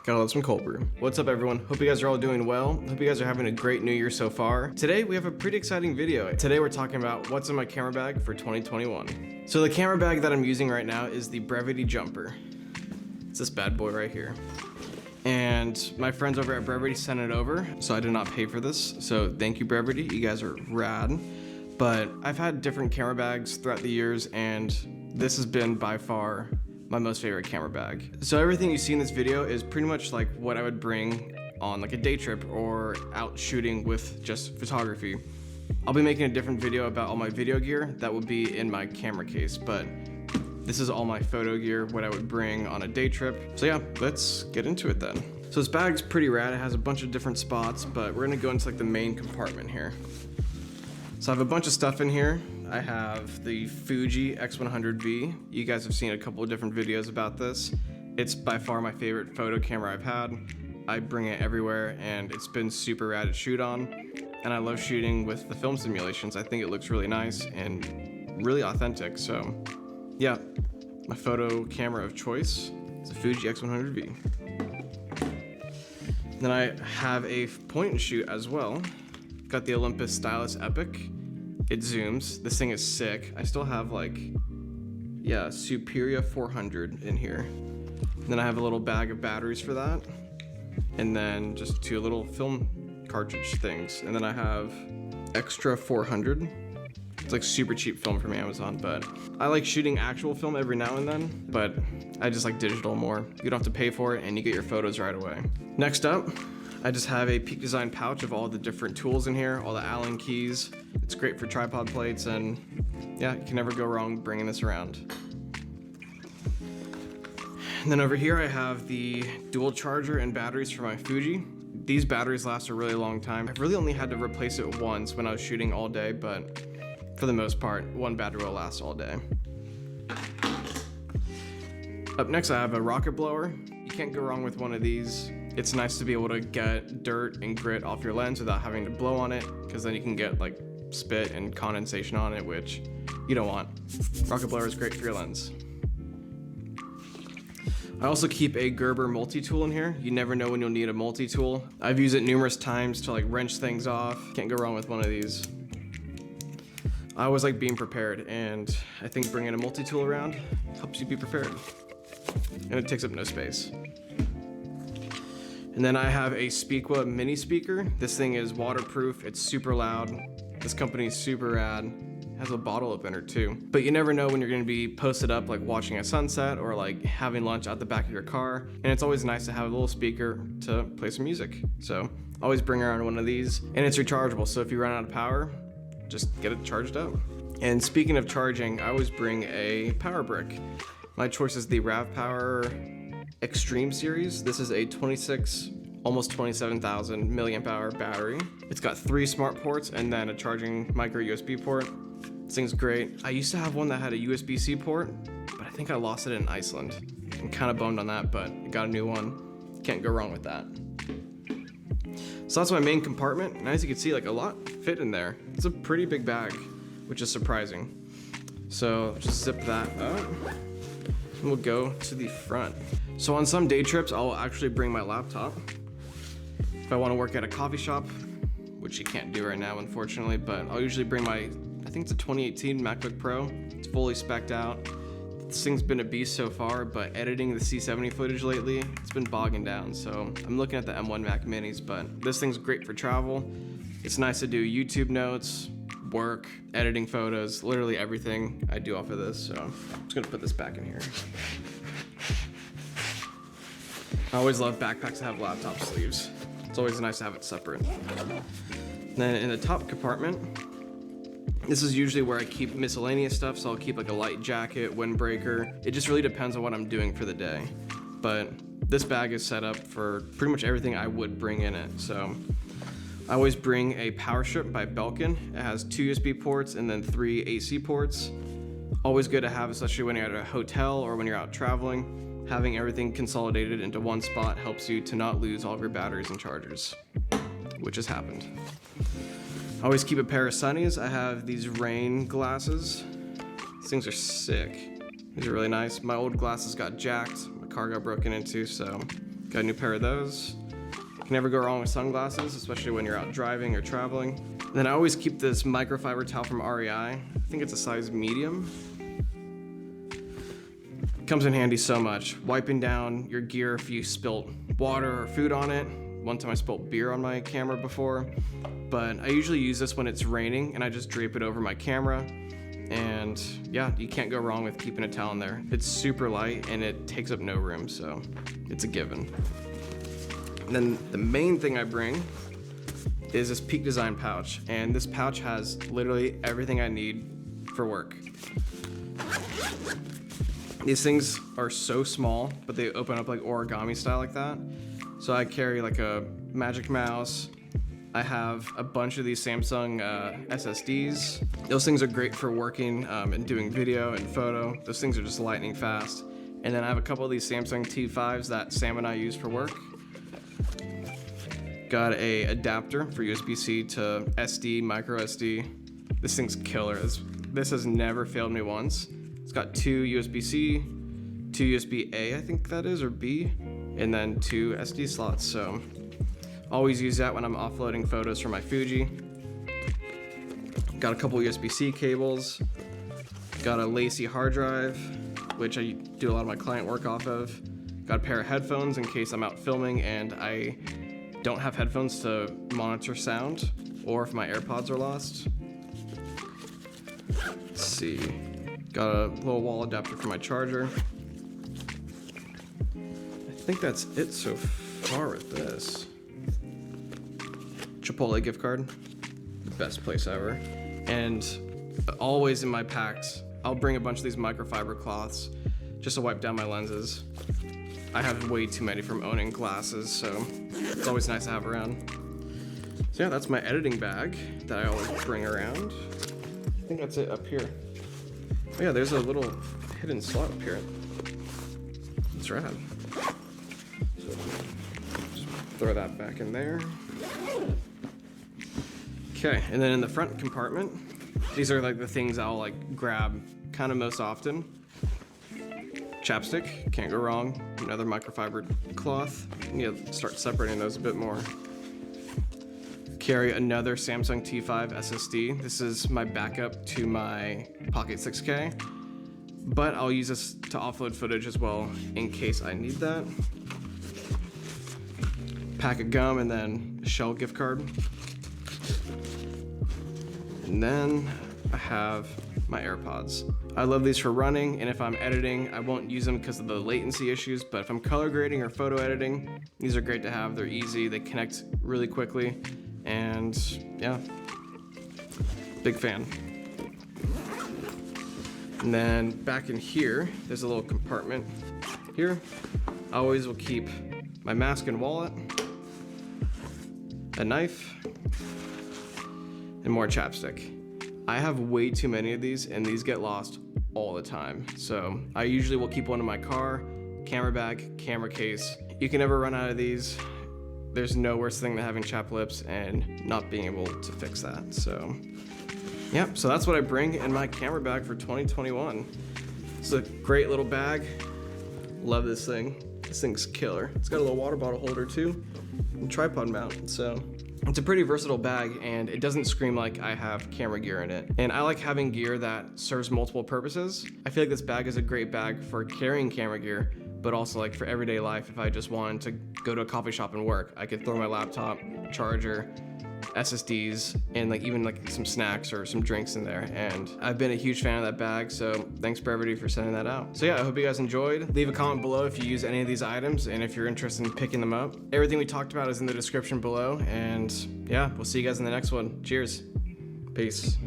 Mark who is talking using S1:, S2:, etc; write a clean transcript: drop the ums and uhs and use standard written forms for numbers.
S1: Gotta love some cold brew. What's up everyone? Hope you guys are all doing well. Hope you guys are having a great new year so far. Today we have a pretty exciting video. Today we're talking about what's in my camera bag for 2021. So the camera bag that I'm using right now is the Brevity Jumper. It's this bad boy right here. And my friends over at Brevity sent it over, so I did not pay for this. So thank you Brevity, you guys are rad. But I've had different camera bags throughout the years and this has been by far my most favorite camera bag. So everything you see in this video is pretty much like what I would bring on like a day trip or out shooting with just photography. I'll be making a different video about all my video gear that will be in my camera case, but this is all my photo gear, what I would bring on a day trip. So yeah, let's get into it then. So this bag's pretty rad. It has a bunch of different spots, but we're gonna go into like the main compartment here. So I have a bunch of stuff in here. I have the Fuji X100V. You guys have seen a couple of different videos about this. It's by far my favorite photo camera I've had. I bring it everywhere and it's been super rad to shoot on. And I love shooting with the film simulations. I think it looks really nice and really authentic. So yeah, my photo camera of choice is the Fuji X100V. Then I have a point and shoot as well. Got the Olympus Stylus Epic. It zooms. This thing is sick. I still have like, yeah, Superior 400 in here. And then I have a little bag of batteries for that. And then just two little film cartridge things. And then I have Extra 400. It's like super cheap film from Amazon, but I like shooting actual film every now and then, but I just like digital more. You don't have to pay for it and you get your photos right away. Next up, I just have a Peak Design pouch of all the different tools in here, all the Allen keys. It's great for tripod plates and yeah, you can never go wrong bringing this around. And then over here I have the dual charger and batteries for my Fuji. These batteries last a really long time. I've really only had to replace it once when I was shooting all day, but for the most part, one battery will last all day. Up next I have a rocket blower. You can't go wrong with one of these. It's nice to be able to get dirt and grit off your lens without having to blow on it, because then you can get like spit and condensation on it, which you don't want. Rocket blower is great for your lens. I also keep a Gerber multi-tool in here. You never know when you'll need a multi-tool. I've used it numerous times to like wrench things off. Can't go wrong with one of these. I always like being prepared, and I think bringing a multi-tool around helps you be prepared. And it takes up no space. And then I have a Speakwa mini speaker. This thing is waterproof, it's super loud. This company is super rad. It has a bottle opener too. But you never know when you're gonna be posted up like watching a sunset or like having lunch out the back of your car. And it's always nice to have a little speaker to play some music. So always bring around one of these. And it's rechargeable, so if you run out of power, just get it charged up. And speaking of charging, I always bring a power brick. My choice is the RAV Power Extreme series. This is a 26, almost 27,000 milliamp hour battery. It's got 3 smart ports and then a charging micro USB port. This thing's great. I used to have one that had a USB-C port, but I think I lost it in Iceland. I'm kind of bummed on that, but I got a new one. Can't go wrong with that. So that's my main compartment, and as you can see, like a lot fit in there. It's a pretty big bag, which is surprising. So just zip that up, and we'll go to the front. So on some day trips, I'll actually bring my laptop. If I want to work at a coffee shop, which you can't do right now, unfortunately, but I'll usually bring my, I think it's a 2018 MacBook Pro. It's fully spec'd out. This thing's been a beast so far, but editing the C70 footage lately, it's been bogging down. So I'm looking at the M1 Mac Minis, but this thing's great for travel. It's nice to do YouTube notes, work, editing photos, literally everything I do off of this. So I'm just gonna put this back in here. I always love backpacks that have laptop sleeves. It's always nice to have it separate. And then in the top compartment, this is usually where I keep miscellaneous stuff, so I'll keep like a light jacket, windbreaker. It just really depends on what I'm doing for the day. But this bag is set up for pretty much everything I would bring in it. So I always bring a power strip by Belkin. It has 2 USB ports and then 3 AC ports. Always good to have, especially when you're at a hotel or when you're out traveling. Having everything consolidated into one spot helps you to not lose all of your batteries and chargers, which has happened. I always keep a pair of sunnies. I have these rain glasses. These things are sick. These are really nice. My old glasses got jacked. My car got broken into, so Got a new pair of those. Can never go wrong with sunglasses, especially when you're out driving or traveling. And then I always keep this microfiber towel from REI. I think it's a size medium. Comes in handy so much. Wiping down your gear if you spilt water or food on it. One time I spilt beer on my camera before, but I usually use this when it's raining and I just drape it over my camera. And yeah, you can't go wrong with keeping a towel in there. It's super light and it takes up no room, so it's a given. And then the main thing I bring is this Peak Design pouch, and this pouch has literally everything I need for work. These things are so small, but they open up like origami style like that. So I carry like a Magic Mouse. I have a bunch of these Samsung SSDs. Those things are great for working and doing video and photo. Those things are just lightning fast. And then I have a couple of these Samsung T5s that Sam and I use for work. Got a adapter for USB-C to SD, micro SD. This thing's killer. This has never failed me once. It's got two USB-C, two USB-A, I think that is, or B, and then two SD slots. So always use that when I'm offloading photos from my Fuji. Got a couple USB-C cables. Got a Lacy hard drive, which I do a lot of my client work off of. Got a pair of headphones in case I'm out filming and I don't have headphones to monitor sound, or if my AirPods are lost. Let's see. Got a little wall adapter for my charger. I think that's it so far with this. Chipotle gift card, the best place ever. And always in my packs, I'll bring a bunch of these microfiber cloths just to wipe down my lenses. I have way too many from owning glasses, so it's always nice to have around. So yeah, that's my editing bag that I always bring around. I think that's it up here. Oh yeah, there's a little hidden slot up here. It's rad. So just throw that back in there. Okay, and then in the front compartment, these are like the things I'll like grab kind of most often. Chapstick, can't go wrong. Another microfiber cloth. You need to start separating those a bit more. Carry another Samsung T5 SSD. This is my backup to my Pocket 6K, but I'll use this to offload footage as well in case I need that. Pack of gum and then a Shell gift card. And then I have my AirPods. I love these for running, and if I'm editing, I won't use them because of the latency issues, but if I'm color grading or photo editing, these are great to have. They're easy, they connect really quickly, and yeah, big fan. And then back in here, there's a little compartment here. I always will keep my mask and wallet, a knife, and more chapstick. I have way too many of these, and these get lost all the time. So I usually will keep one in my car, camera bag, camera case. You can never run out of these. There's no worse thing than having chapped lips and not being able to fix that. So yeah, so that's what I bring in my camera bag for 2021. It's a great little bag. Love this thing. This thing's killer. It's got a little water bottle holder too, and tripod mount. So it's a pretty versatile bag, and it doesn't scream like I have camera gear in it. And I like having gear that serves multiple purposes. I feel like this bag is a great bag for carrying camera gear, but also like for everyday life. If I just wanted to go to a coffee shop and work, I could throw my laptop, charger, SSDs, and like even like some snacks or some drinks in there. And I've been a huge fan of that bag, so thanks Brevity for sending that out. So yeah, I hope you guys enjoyed. Leave a comment below if you use any of these items and if you're interested in picking them up. Everything we talked about is in the description below, and yeah, we'll see you guys in the next one. Cheers. Peace.